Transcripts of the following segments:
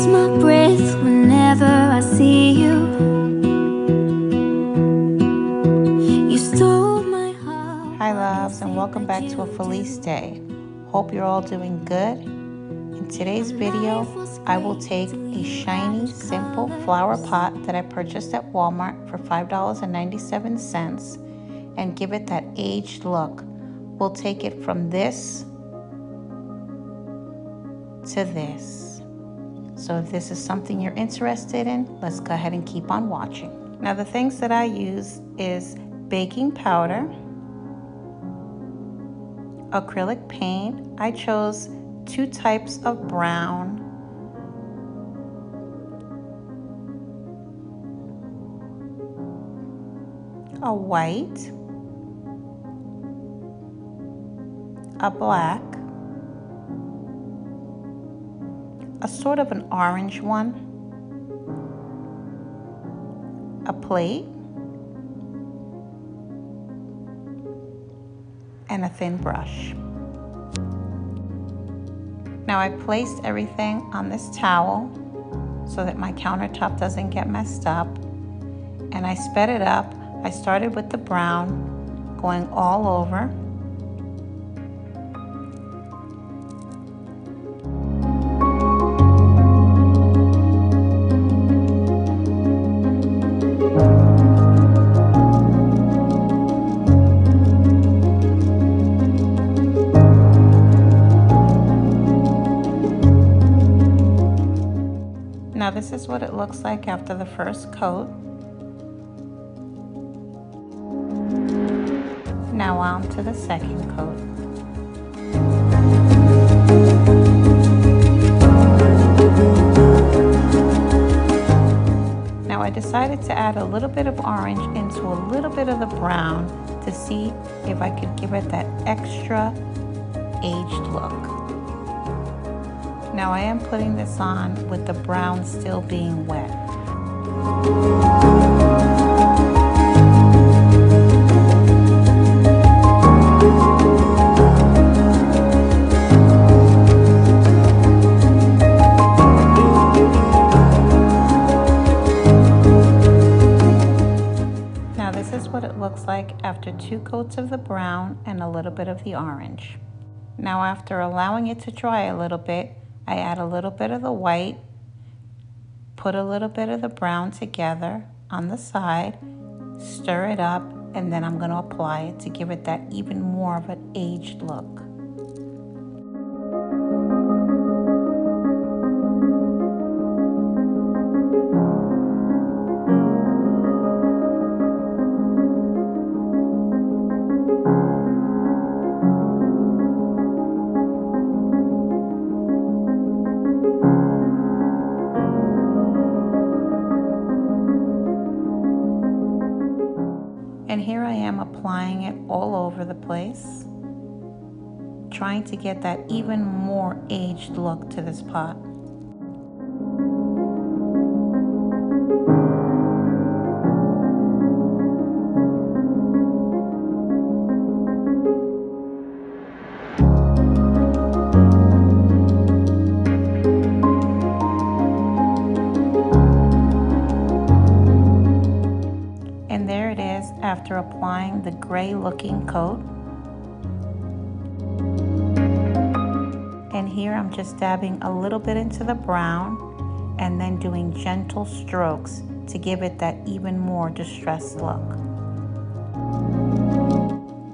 lose my breath whenever I see you. You stole my heart. Hi loves, and welcome back to a Felice Day. Hope you're all doing good. In today's video, I will take a shiny, simple flower pot that I purchased at Walmart for $5.97 and give it that aged look. We'll take it from this to this. So if this is something you're interested in, let's go ahead and keep on watching. Now the things that I use is baking powder, acrylic paint. I chose 2 types of brown, a white, a black, a sort of an orange one, a plate, and a thin brush. Now I placed everything on this towel so that my countertop doesn't get messed up, and I sped it up. I started with the brown, going all over. Now this is what it looks like after the first coat. Now on to the second coat. Now I decided to add a little bit of orange into a little bit of the brown to see if I could give it that extra aged look. Now I am putting this on with the brown still being wet. Now this is what it looks like after 2 coats of the brown and a little bit of the orange. Now after allowing it to dry a little bit, I add a little bit of the white, put a little bit of the brown together on the side, stir it up, and then I'm going to apply it to give it that even more of an aged look. And here I am applying it all over the place, trying to get that even more aged look to this pot. And there it is after applying the gray looking coat. And here I'm just dabbing a little bit into the brown and then doing gentle strokes to give it that even more distressed look.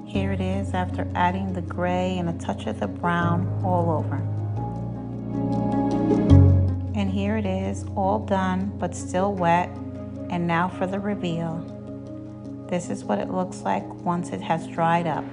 Here it is after adding the gray and a touch of the brown all over. And here it is all done but still wet. And now for the reveal. This is what it looks like once it has dried up.